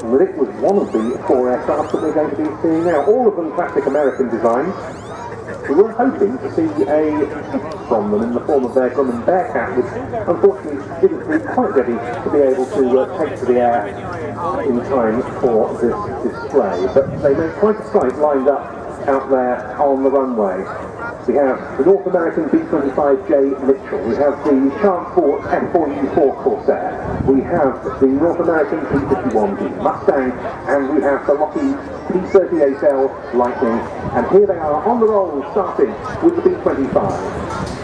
and that it was one of the 4 aircraft that we're going to be seeing now. All of them classic American designs. We were hoping to see a from them in the form of their Grumman Bearcat, which unfortunately didn't prove quite ready to be able to take to the air in time for this display. But they made quite a sight lined up out there on the runway. We have the North American B-25J Mitchell, we have the Transport F4U4 Corsair, we have the North American P-51D Mustang, and we have the Lockheed P-38L Lightning, and here they are on the roll, starting with the B-25.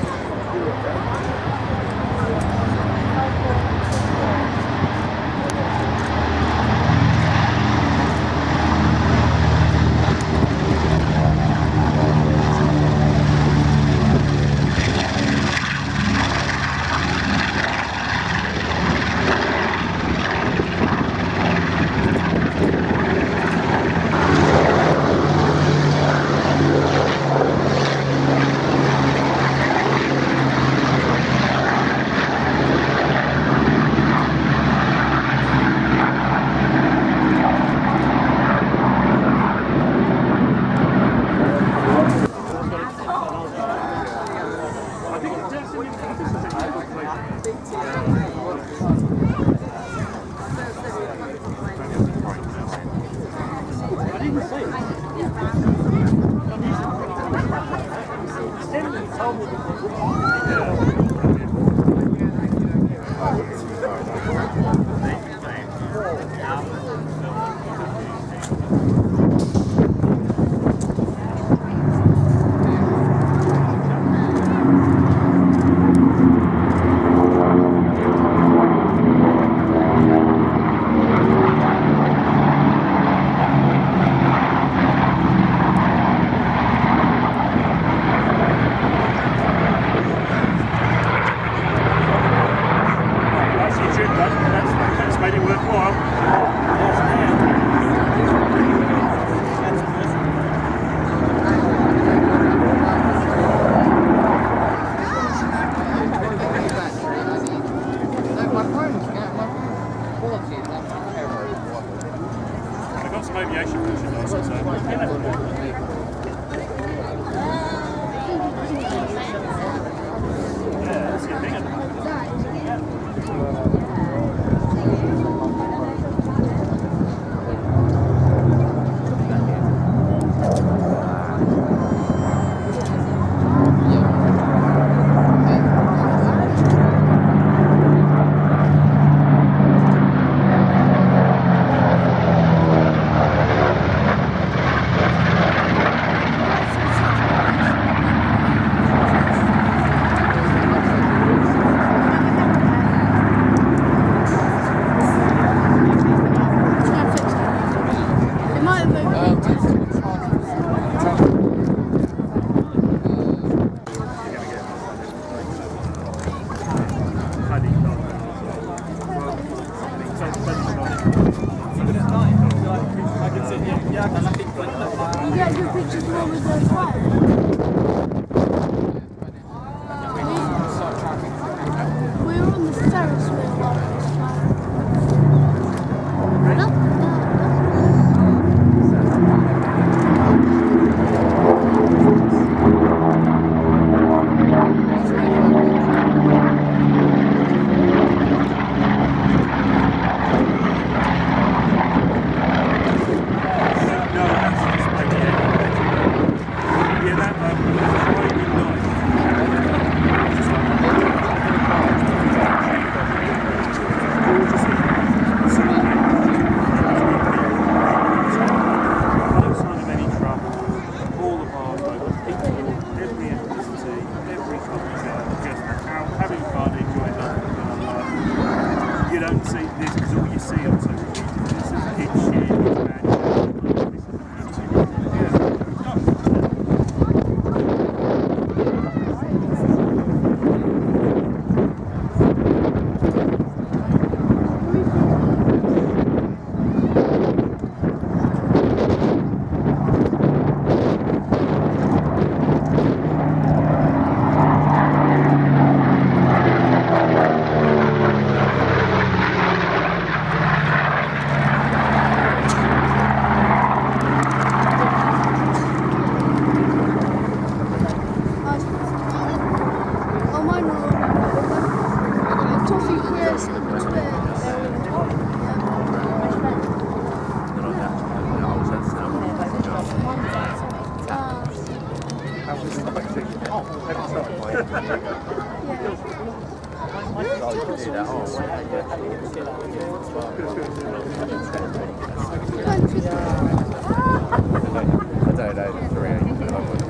don't know, the 380, but I would.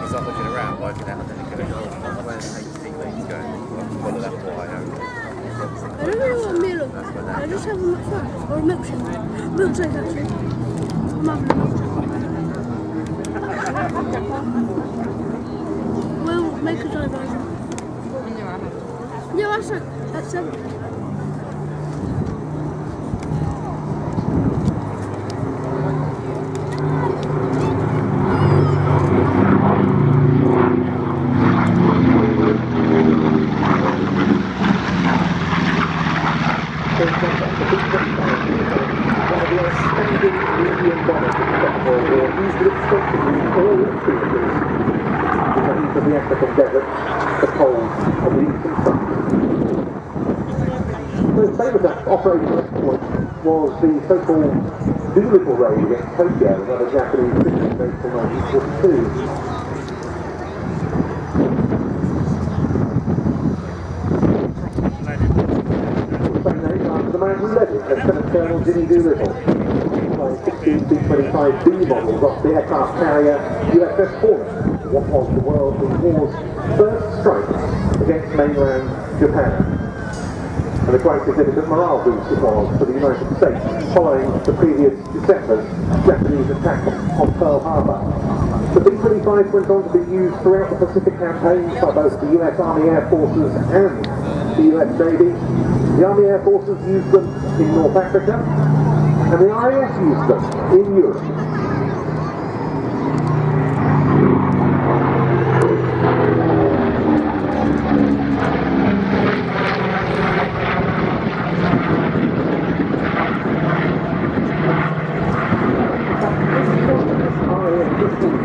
He's not looking around, working out, and then he could have gone, where the HTV's going, follow that wire. I don't really want Milo. I just have a McFlurry or a milkshake. Milkshake actually. I'm having a milkshake. We'll make a diversion. Yeah, that's 7. Of the African desert, the cold of the eastern sun. The famous operational exploit was the so-called Doolittle raid against Tokyo, another Japanese city in April 1942. The man who led it, Lieutenant Colonel Jimmy Doolittle, flying 16 B-25B models off the aircraft carrier USS Hornet, what was the war's first strike against mainland Japan. And a quite significant morale boost it was for the United States following the previous December's Japanese attack on Pearl Harbor. The B-25 went on to be used throughout the Pacific campaigns by both the US Army Air Forces and the US Navy. The Army Air Forces used them in North Africa, and the RAF used them in Europe.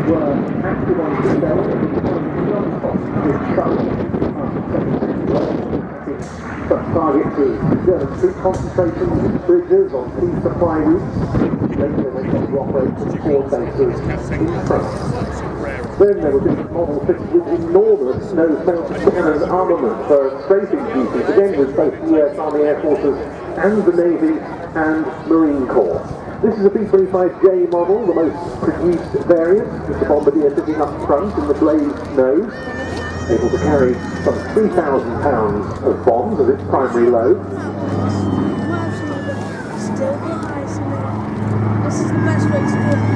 Were active on the cell such targets as German troop concentrations, bridges on key supply routes. Later they got to operate from forward bases in France. Then there was this model fitted with enormous nose-mounted cannon armament for strafing duties, again with both the US Army Air Forces and the Navy and Marine Corps. This is a B-25J model, the most produced variant, with the bombardier sitting up front in the blazed nose, able to carry some 3,000 pounds of bombs as its primary load. Still be high, this is the best way to do it.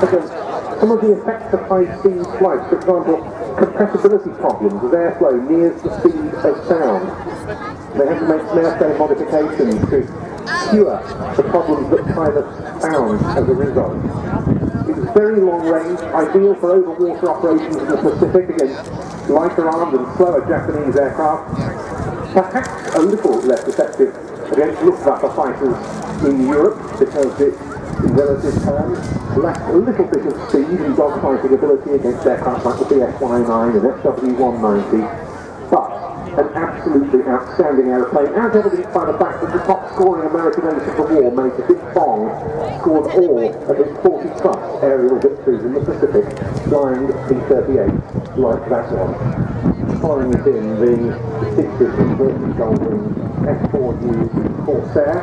again, some of the effects of high-speed flights, for example, compressibility problems as airflow nears the speed of sound. They have to make some airflow modifications to cure the problems that pilots found as a result. It was very long range, ideal for over-water operations in the Pacific against lighter-armed and slower Japanese aircraft. Perhaps a little less effective against Luftwaffe fighters in Europe because it, in relative terms, lacked a little bit of speed and dogfighting ability against aircraft like the BSY-9 and FW-190. But an absolutely outstanding aeroplane, as evidenced by the fact that the top-scoring American ace of the war, Major Dick Bong, scored all of his 40-plus aerial victories in the Pacific, flying P-38 like that one. Following it in the distinctive inverted gull-wing F-4U Corsair.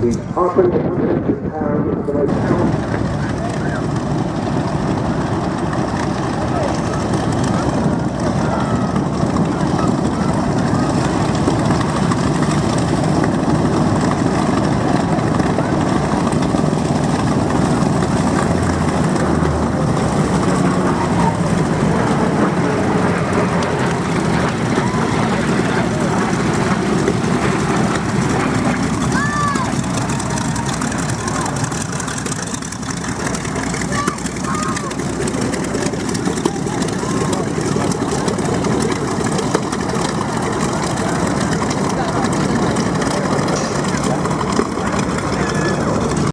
The R-2800 is the most powerful